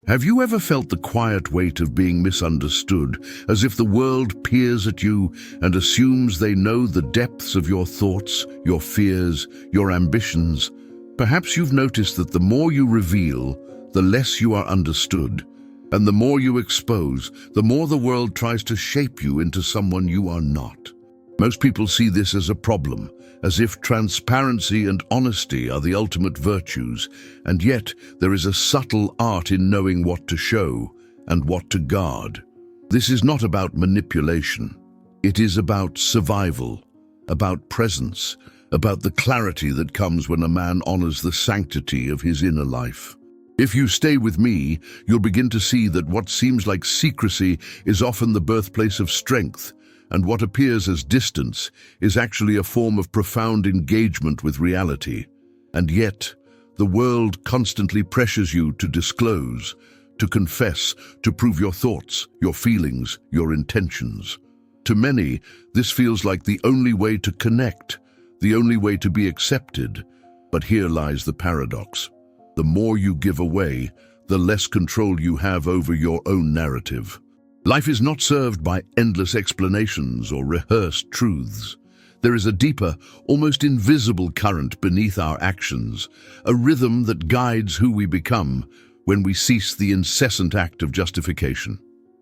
Have you ever felt the quiet weight of being misunderstood, as if the world peers at you and assumes they know the depths of your thoughts, your fears, your ambitions? Perhaps you've noticed that the more you reveal, the less you are understood, and the more you expose, the more the world tries to shape you into someone you are not. Most people see this as a problem, as if transparency and honesty are the ultimate virtues, and yet there is a subtle art in knowing what to show and what to guard. This is not about manipulation. It is about survival, about presence, about the clarity that comes when a man honors the sanctity of his inner life. If you stay with me, you'll begin to see that what seems like secrecy is often the birthplace of strength, and what appears as distance is actually a form of profound engagement with reality. And yet, the world constantly pressures you to disclose, to confess, to prove your thoughts, your feelings, your intentions. To many, this feels like the only way to connect, the only way to be accepted. But here lies the paradox. The more you give away, the less control you have over your own narrative. Life is not served by endless explanations or rehearsed truths. There is a deeper, almost invisible current beneath our actions, a rhythm that guides who we become when we cease the incessant act of justification.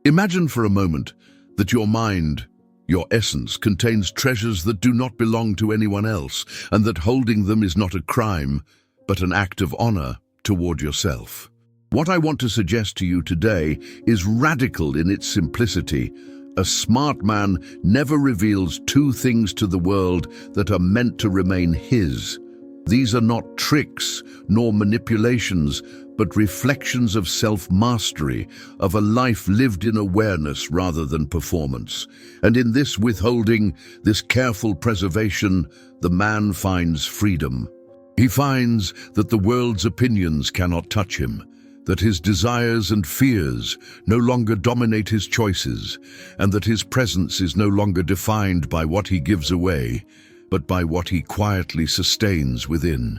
Imagine for a moment that your mind, your essence, contains treasures that do not belong to anyone else, and that holding them is not a crime, but an act of honor toward yourself. What I want to suggest to you today is radical in its simplicity. A smart man never reveals two things to the world that are meant to remain his. These are not tricks nor manipulations, but reflections of self-mastery, of a life lived in awareness rather than performance. And in this withholding, this careful preservation, the man finds freedom. He finds that the world's opinions cannot touch him, that his desires and fears no longer dominate his choices, and that his presence is no longer defined by what he gives away, but by what he quietly sustains within.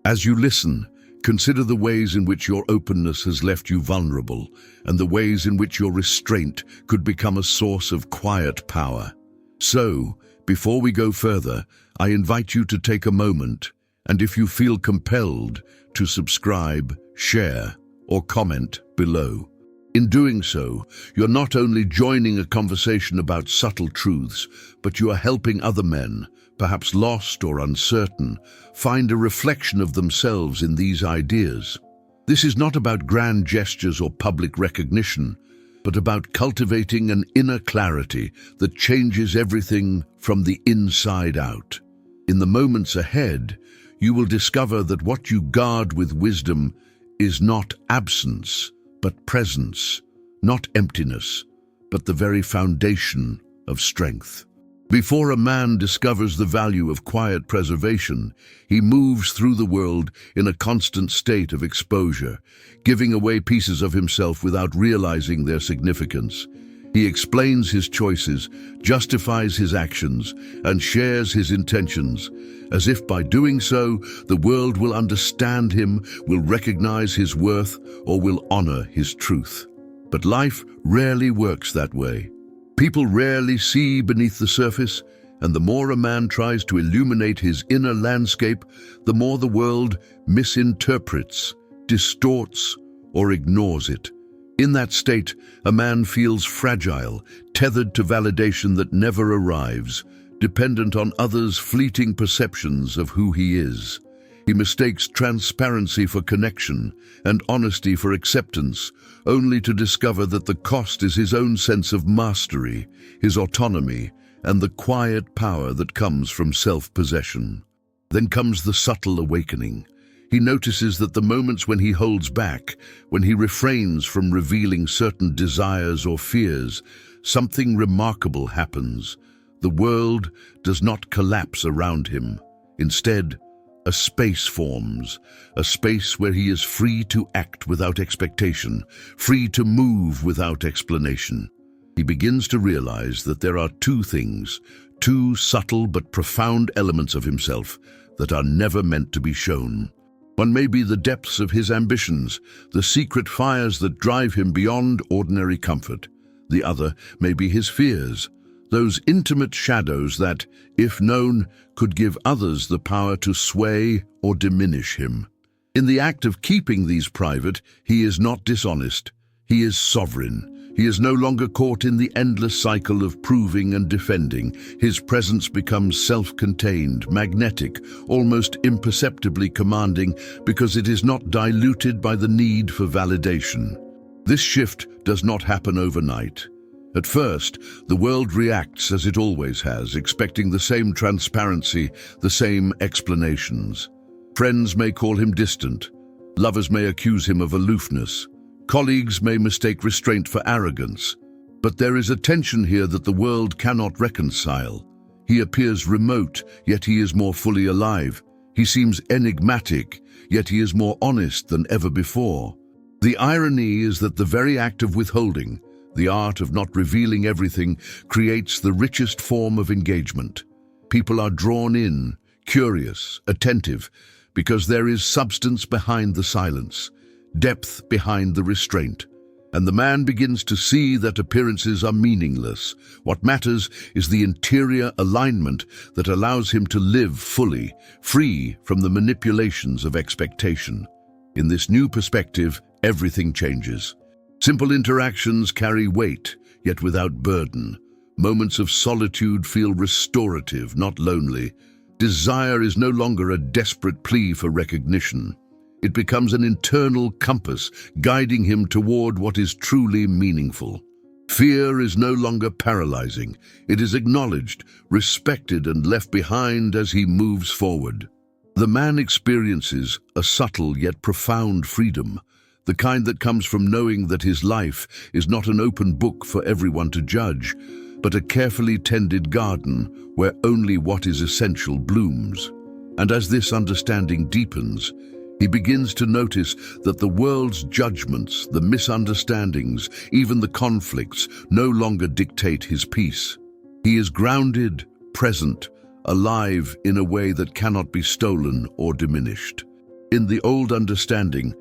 As you listen, consider the ways in which your openness has left you vulnerable, and the ways in which your restraint could become a source of quiet power. So, before we go further, I invite you to take a moment, and if you feel compelled, to subscribe, share, or comment below. In doing so, you're not only joining a conversation about subtle truths, but you are helping other men, perhaps lost or uncertain, find a reflection of themselves in these ideas. This is not about grand gestures or public recognition, but about cultivating an inner clarity that changes everything from the inside out. In the moments ahead, you will discover that what you guard with wisdom is not absence, but presence, not emptiness, but the very foundation of strength. Before a man discovers the value of quiet preservation, he moves through the world in a constant state of exposure, giving away pieces of himself without realizing their significance. He explains his choices, justifies his actions, and shares his intentions, as if by doing so, the world will understand him, will recognize his worth, or will honor his truth. But life rarely works that way. People rarely see beneath the surface, and the more a man tries to illuminate his inner landscape, the more the world misinterprets, distorts, or ignores it. In that state, a man feels fragile, tethered to validation that never arrives, dependent on others' fleeting perceptions of who he is. He mistakes transparency for connection and honesty for acceptance, only to discover that the cost is his own sense of mastery, his autonomy, and the quiet power that comes from self-possession. Then comes the subtle awakening. He notices that the moments when he holds back, when he refrains from revealing certain desires or fears, something remarkable happens. The world does not collapse around him. Instead, a space forms, a space where he is free to act without expectation, free to move without explanation. He begins to realize that there are two things, two subtle but profound elements of himself that are never meant to be shown. One may be the depths of his ambitions, the secret fires that drive him beyond ordinary comfort. The other may be his fears, those intimate shadows that, if known, could give others the power to sway or diminish him. In the act of keeping these private, he is not dishonest. He is sovereign. He is no longer caught in the endless cycle of proving and defending. His presence becomes self-contained, magnetic, almost imperceptibly commanding, because it is not diluted by the need for validation. This shift does not happen overnight. At first, the world reacts as it always has, expecting the same transparency, the same explanations. Friends may call him distant. Lovers may accuse him of aloofness. Colleagues may mistake restraint for arrogance. But there is a tension here that the world cannot reconcile. He appears remote, yet he is more fully alive. He seems enigmatic, yet he is more honest than ever before. The irony is that the very act of withholding, the art of not revealing everything, creates the richest form of engagement. People are drawn in, curious, attentive, because there is substance behind the silence, depth behind the restraint. And the man begins to see that appearances are meaningless. What matters is the interior alignment that allows him to live fully, free from the manipulations of expectation. In this new perspective, everything changes. Simple interactions carry weight, yet without burden. Moments of solitude feel restorative, not lonely. Desire is no longer a desperate plea for recognition. It becomes an internal compass, guiding him toward what is truly meaningful. Fear is no longer paralyzing. It is acknowledged, respected, and left behind as he moves forward. The man experiences a subtle yet profound freedom, the kind that comes from knowing that his life is not an open book for everyone to judge, but a carefully tended garden where only what is essential blooms. And as this understanding deepens, he begins to notice that the world's judgments, the misunderstandings, even the conflicts, no longer dictate his peace. He is grounded, present, alive in a way that cannot be stolen or diminished. In the old understanding,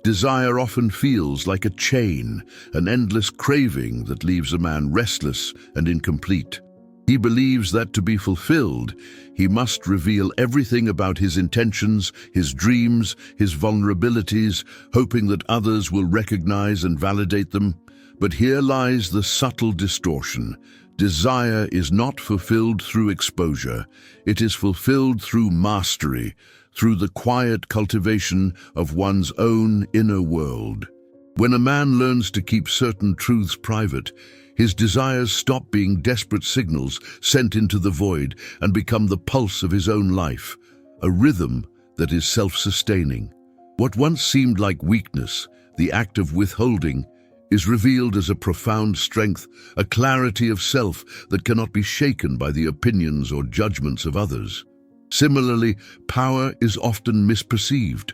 desire often feels like a chain, an endless craving that leaves a man restless and incomplete. He believes that to be fulfilled, he must reveal everything about his intentions, his dreams, his vulnerabilities, hoping that others will recognize and validate them. But here lies the subtle distortion. Desire is not fulfilled through exposure. It is fulfilled through mastery, through the quiet cultivation of one's own inner world. When a man learns to keep certain truths private, his desires stop being desperate signals sent into the void and become the pulse of his own life, a rhythm that is self-sustaining. What once seemed like weakness, the act of withholding, is revealed as a profound strength, a clarity of self that cannot be shaken by the opinions or judgments of others. Similarly, power is often misperceived.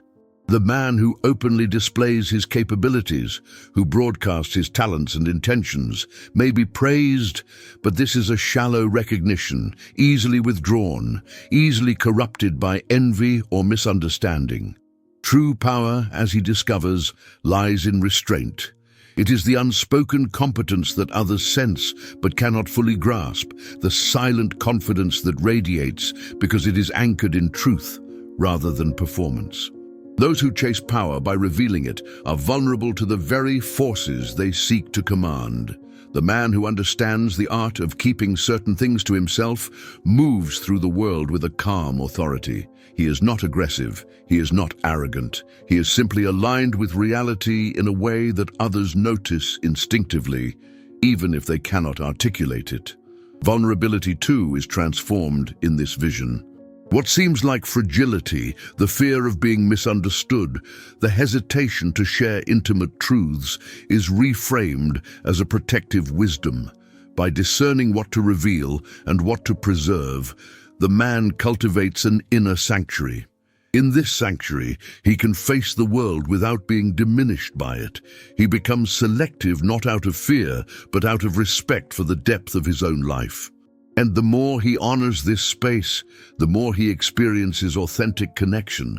The man who openly displays his capabilities, who broadcasts his talents and intentions, may be praised, but this is a shallow recognition, easily withdrawn, easily corrupted by envy or misunderstanding. True power, as he discovers, lies in restraint. It is the unspoken competence that others sense but cannot fully grasp, the silent confidence that radiates because it is anchored in truth rather than performance. Those who chase power by revealing it are vulnerable to the very forces they seek to command. The man who understands the art of keeping certain things to himself moves through the world with a calm authority. He is not aggressive, he is not arrogant, he is simply aligned with reality in a way that others notice instinctively, even if they cannot articulate it. Vulnerability, too, is transformed in this vision. What seems like fragility, the fear of being misunderstood, the hesitation to share intimate truths, is reframed as a protective wisdom. By discerning what to reveal and what to preserve, the man cultivates an inner sanctuary. In this sanctuary, he can face the world without being diminished by it. He becomes selective not out of fear, but out of respect for the depth of his own life. And the more he honors this space, the more he experiences authentic connection,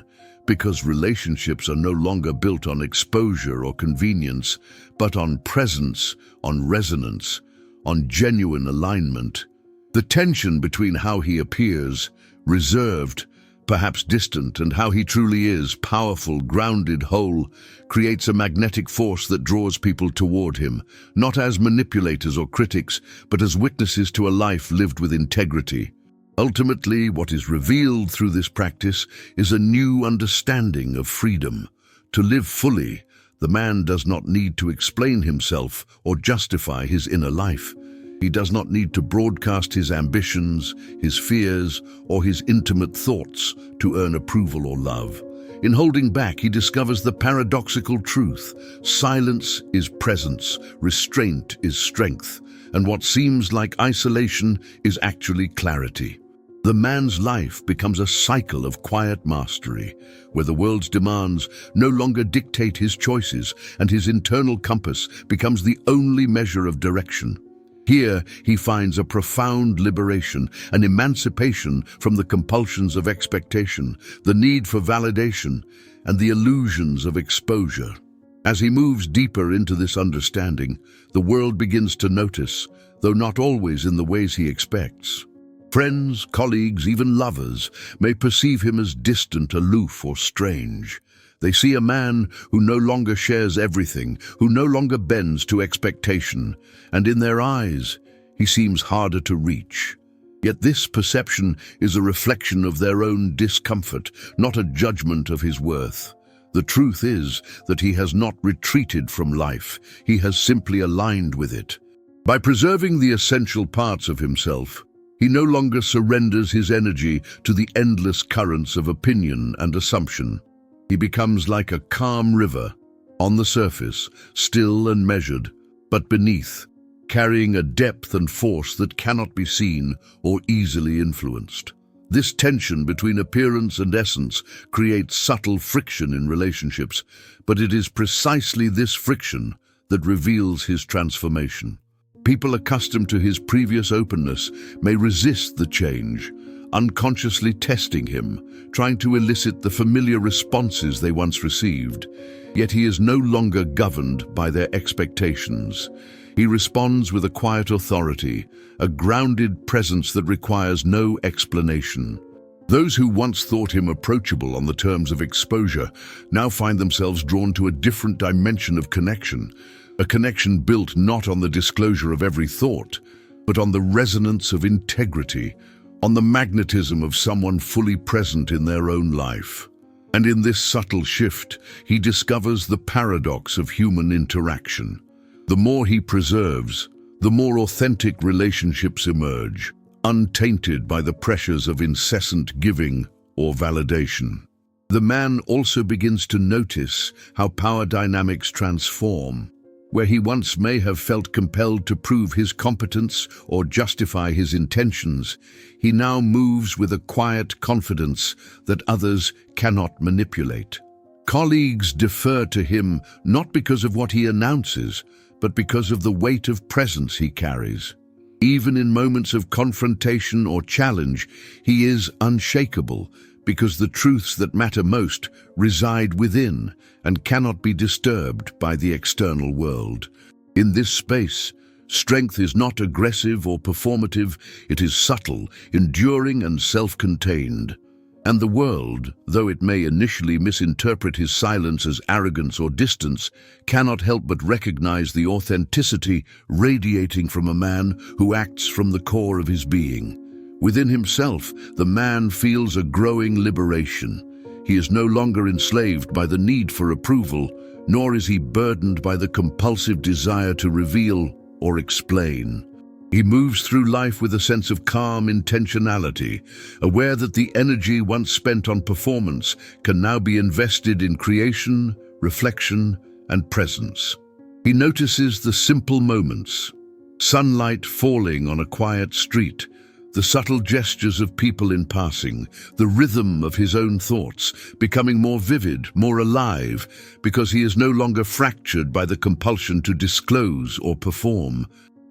because relationships are no longer built on exposure or convenience, but on presence, on resonance, on genuine alignment. The tension between how he appears, reserved, perhaps distant, and how he truly is, powerful, grounded, whole, creates a magnetic force that draws people toward him, not as manipulators or critics, but as witnesses to a life lived with integrity. Ultimately, what is revealed through this practice is a new understanding of freedom. To live fully, the man does not need to explain himself or justify his inner life. He does not need to broadcast his ambitions, his fears, or his intimate thoughts to earn approval or love. In holding back, he discovers the paradoxical truth. Silence is presence, restraint is strength, and what seems like isolation is actually clarity. The man's life becomes a cycle of quiet mastery, where the world's demands no longer dictate his choices, and his internal compass becomes the only measure of direction. Here, he finds a profound liberation, an emancipation from the compulsions of expectation, the need for validation, and the illusions of exposure. As he moves deeper into this understanding, the world begins to notice, though not always in the ways he expects. Friends, colleagues, even lovers may perceive him as distant, aloof, or strange. They see a man who no longer shares everything, who no longer bends to expectation, and in their eyes, he seems harder to reach. Yet this perception is a reflection of their own discomfort, not a judgment of his worth. The truth is that he has not retreated from life, he has simply aligned with it. By preserving the essential parts of himself, he no longer surrenders his energy to the endless currents of opinion and assumption. He becomes like a calm river, on the surface, still and measured, but beneath, carrying a depth and force that cannot be seen or easily influenced. This tension between appearance and essence creates subtle friction in relationships, but it is precisely this friction that reveals his transformation. People accustomed to his previous openness may resist the change, unconsciously testing him, trying to elicit the familiar responses they once received. Yet he is no longer governed by their expectations. He responds with a quiet authority, a grounded presence that requires no explanation. Those who once thought him approachable on the terms of exposure now find themselves drawn to a different dimension of connection, a connection built not on the disclosure of every thought, but on the resonance of integrity, on the magnetism of someone fully present in their own life. And in this subtle shift, he discovers the paradox of human interaction. The more he preserves, the more authentic relationships emerge, untainted by the pressures of incessant giving or validation. The man also begins to notice how power dynamics transform. Where he once may have felt compelled to prove his competence or justify his intentions, he now moves with a quiet confidence that others cannot manipulate. Colleagues defer to him not because of what he announces, but because of the weight of presence he carries. Even in moments of confrontation or challenge, he is unshakable, because the truths that matter most reside within and cannot be disturbed by the external world. In this space, strength is not aggressive or performative, it is subtle, enduring and self-contained. And the world, though it may initially misinterpret his silence as arrogance or distance, cannot help but recognize the authenticity radiating from a man who acts from the core of his being. Within himself, the man feels a growing liberation. He is no longer enslaved by the need for approval, nor is he burdened by the compulsive desire to reveal or explain. He moves through life with a sense of calm intentionality, aware that the energy once spent on performance can now be invested in creation, reflection, and presence. He notices the simple moments: sunlight falling on a quiet street, the subtle gestures of people in passing, the rhythm of his own thoughts, becoming more vivid, more alive, because he is no longer fractured by the compulsion to disclose or perform.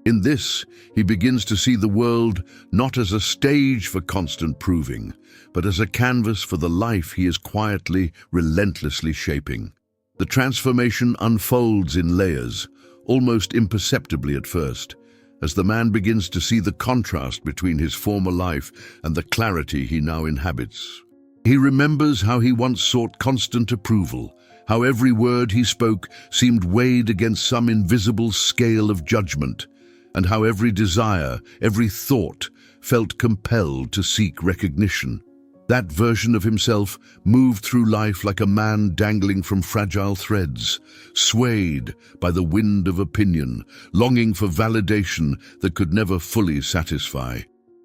In this, he begins to see the world not as a stage for constant proving, but as a canvas for the life he is quietly, relentlessly shaping. The transformation unfolds in layers, almost imperceptibly at first, as the man begins to see the contrast between his former life and the clarity he now inhabits. He remembers how he once sought constant approval, how every word he spoke seemed weighed against some invisible scale of judgment, and how every desire, every thought, felt compelled to seek recognition. That version of himself moved through life like a man dangling from fragile threads, swayed by the wind of opinion, longing for validation that could never fully satisfy.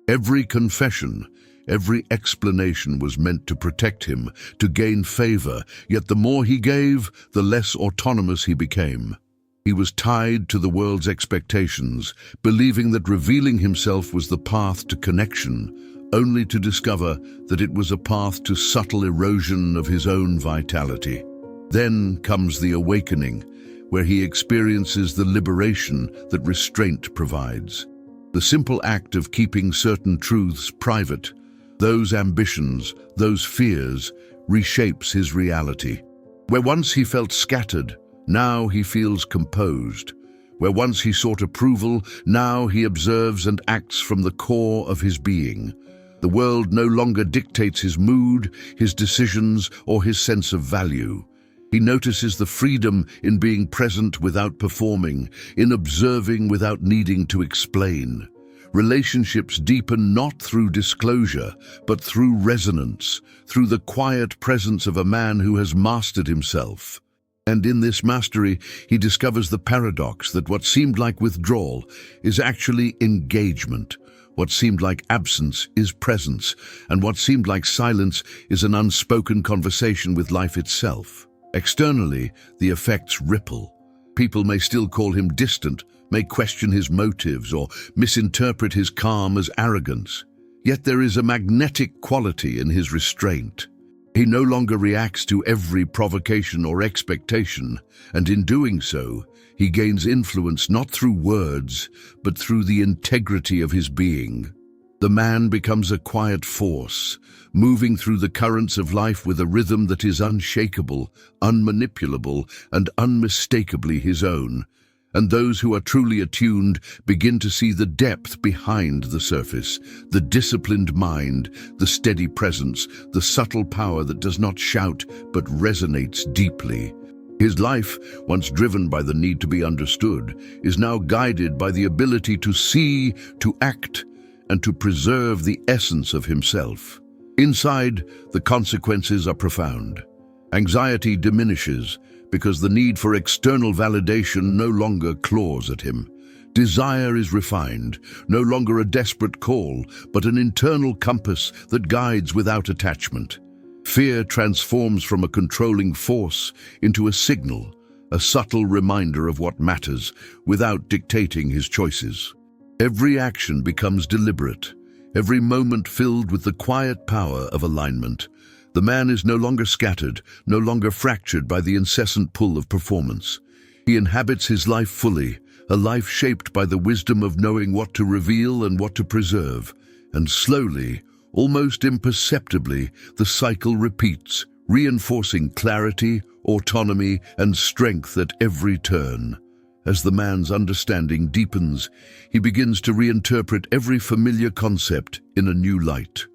Every confession, every explanation was meant to protect him, to gain favor, yet the more he gave, the less autonomous he became. He was tied to the world's expectations, believing that revealing himself was the path to connection, only to discover that it was a path to subtle erosion of his own vitality. Then comes the awakening, where he experiences the liberation that restraint provides. The simple act of keeping certain truths private, those ambitions, those fears, reshapes his reality. Where once he felt scattered, now he feels composed. Where once he sought approval, now he observes and acts from the core of his being. The world no longer dictates his mood, his decisions, or his sense of value. He notices the freedom in being present without performing, in observing without needing to explain. Relationships deepen not through disclosure, but through resonance, through the quiet presence of a man who has mastered himself. And in this mastery, he discovers the paradox that what seemed like withdrawal is actually engagement. What seemed like absence is presence, and what seemed like silence is an unspoken conversation with life itself. Externally, the effects ripple. People may still call him distant, may question his motives, or misinterpret his calm as arrogance. Yet there is a magnetic quality in his restraint. He no longer reacts to every provocation or expectation, and in doing so, he gains influence not through words, but through the integrity of his being. The man becomes a quiet force, moving through the currents of life with a rhythm that is unshakable, unmanipulable, and unmistakably his own. And those who are truly attuned begin to see the depth behind the surface, the disciplined mind, the steady presence, the subtle power that does not shout but resonates deeply. His life, once driven by the need to be understood, is now guided by the ability to see, to act, and to preserve the essence of himself. Inside, the consequences are profound. Anxiety diminishes because the need for external validation no longer claws at him. Desire is refined, no longer a desperate call, but an internal compass that guides without attachment. Fear transforms from a controlling force into a signal, a subtle reminder of what matters, without dictating his choices. Every action becomes deliberate, every moment filled with the quiet power of alignment. The man is no longer scattered, no longer fractured by the incessant pull of performance. He inhabits his life fully, a life shaped by the wisdom of knowing what to reveal and what to preserve. And slowly, almost imperceptibly, the cycle repeats, reinforcing clarity, autonomy, and strength at every turn. As the man's understanding deepens, he begins to reinterpret every familiar concept in a new light.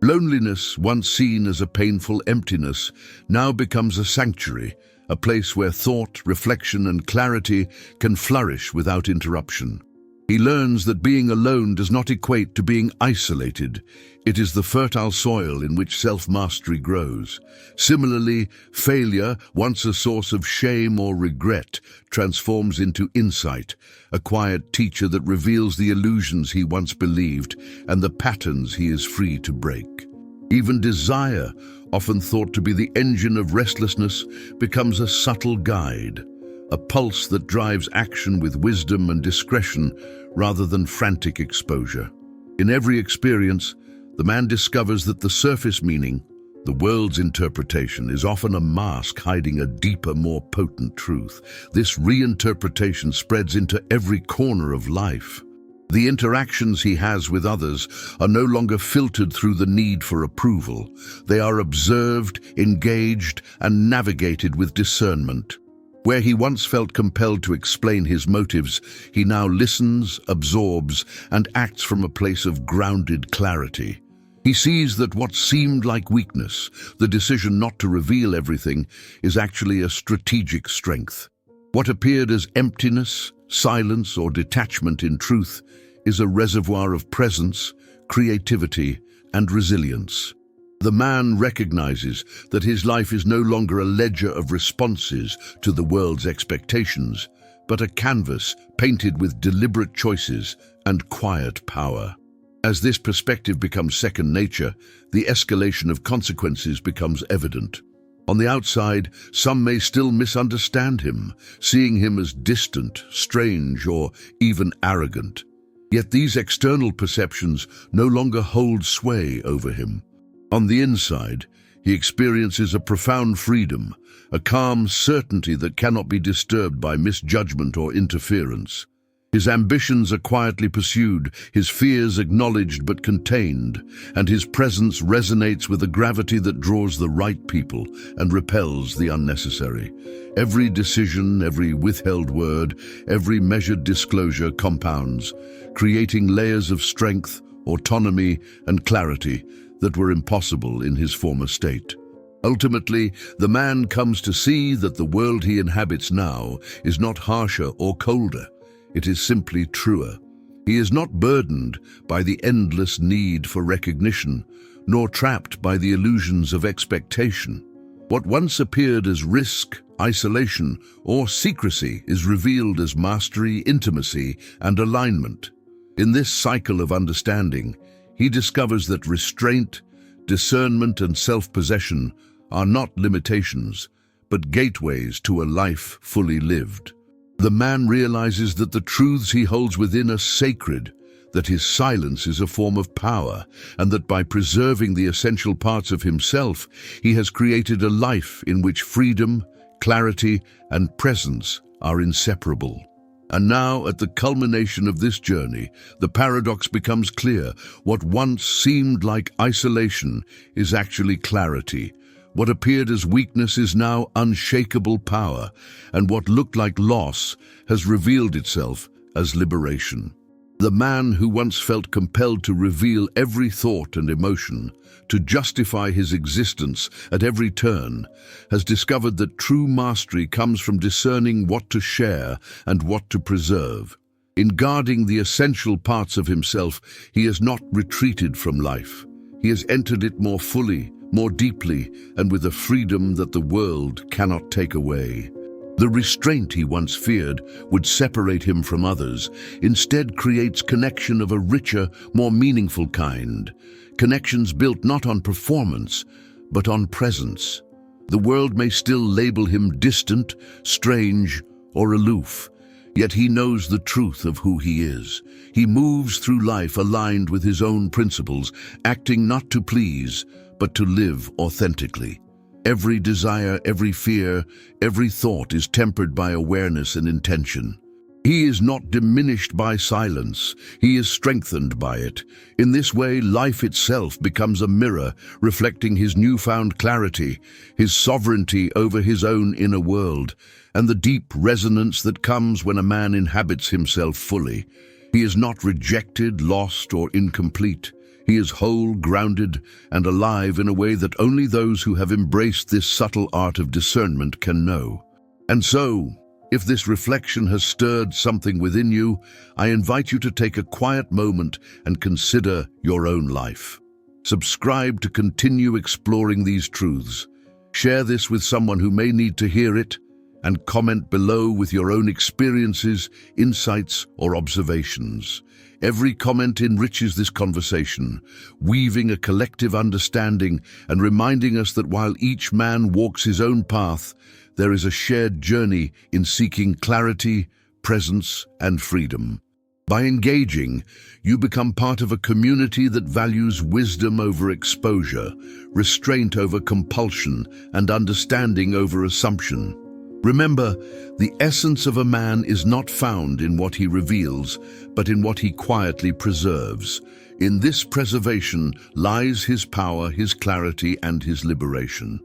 Loneliness, once seen as a painful emptiness, now becomes a sanctuary, a place where thought, reflection, and clarity can flourish without interruption. He learns that being alone does not equate to being isolated. It is the fertile soil in which self-mastery grows. Similarly, failure, once a source of shame or regret, transforms into insight, a quiet teacher that reveals the illusions he once believed and the patterns he is free to break. Even desire, often thought to be the engine of restlessness, becomes a subtle guide, a pulse that drives action with wisdom and discretion rather than frantic exposure. In every experience, the man discovers that the surface meaning, The world's interpretation is often a mask hiding a deeper, more potent truth. This reinterpretation spreads into every corner of life. The interactions he has with others are no longer filtered through the need for approval. They are observed, engaged, and navigated with discernment. Where he once felt compelled to explain his motives, he now listens, absorbs, and acts from a place of grounded clarity. He sees that what seemed like weakness, the decision not to reveal everything, is actually a strategic strength. What appeared as emptiness, silence, or detachment in truth is a reservoir of presence, creativity, and resilience. The man recognizes that his life is no longer a ledger of responses to the world's expectations, but a canvas painted with deliberate choices and quiet power. As this perspective becomes second nature, the escalation of consequences becomes evident. On the outside, some may still misunderstand him, seeing him as distant, strange, or even arrogant. Yet these external perceptions no longer hold sway over him. On the inside, he experiences a profound freedom, a calm certainty that cannot be disturbed by misjudgment or interference. His ambitions are quietly pursued, his fears acknowledged but contained, and his presence resonates with a gravity that draws the right people and repels the unnecessary. Every decision, every withheld word, every measured disclosure compounds, creating layers of strength, autonomy, and clarity that were impossible in his former state. Ultimately, the man comes to see that the world he inhabits now is not harsher or colder. It is simply truer. He is not burdened by the endless need for recognition, nor trapped by the illusions of expectation. What once appeared as risk, isolation, or secrecy is revealed as mastery, intimacy, and alignment. In this cycle of understanding, he discovers that restraint, discernment, and self-possession are not limitations, but gateways to a life fully lived. The man realizes that the truths he holds within are sacred, that his silence is a form of power, and that by preserving the essential parts of himself, he has created a life in which freedom, clarity, and presence are inseparable. And now, at the culmination of this journey, the paradox becomes clear. What once seemed like isolation is actually clarity. What appeared as weakness is now unshakable power, and what looked like loss has revealed itself as liberation. The man who once felt compelled to reveal every thought and emotion, to justify his existence at every turn, has discovered that true mastery comes from discerning what to share and what to preserve. In guarding the essential parts of himself, he has not retreated from life. He has entered it more fully, more deeply, and with a freedom that the world cannot take away. The restraint he once feared would separate him from others instead creates connection of a richer, more meaningful kind. Connections built not on performance, but on presence. The world may still label him distant, strange, or aloof, yet he knows the truth of who he is. He moves through life aligned with his own principles, acting not to please, but to live authentically. Every desire, every fear, every thought is tempered by awareness and intention. He is not diminished by silence, he is strengthened by it. In this way, life itself becomes a mirror, reflecting his newfound clarity, his sovereignty over his own inner world, and the deep resonance that comes when a man inhabits himself fully. He is not rejected, lost, or incomplete. He is whole, grounded, and alive in a way that only those who have embraced this subtle art of discernment can know. And so, if this reflection has stirred something within you, I invite you to take a quiet moment and consider your own life. Subscribe to continue exploring these truths. Share this with someone who may need to hear it, and comment below with your own experiences, insights, or observations. Every comment enriches this conversation, weaving a collective understanding and reminding us that while each man walks his own path, there is a shared journey in seeking clarity, presence, and freedom. By engaging, you become part of a community that values wisdom over exposure, restraint over compulsion, and understanding over assumption. Remember, the essence of a man is not found in what he reveals, but in what he quietly preserves. In this preservation lies his power, his clarity, and his liberation.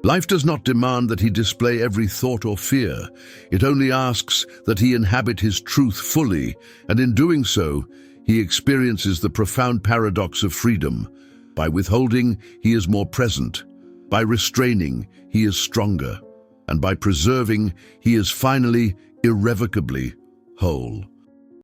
Life does not demand that he display every thought or fear. It only asks that he inhabit his truth fully, and in doing so, he experiences the profound paradox of freedom. By withholding, he is more present. By restraining, he is stronger. And by preserving, he is finally, irrevocably whole.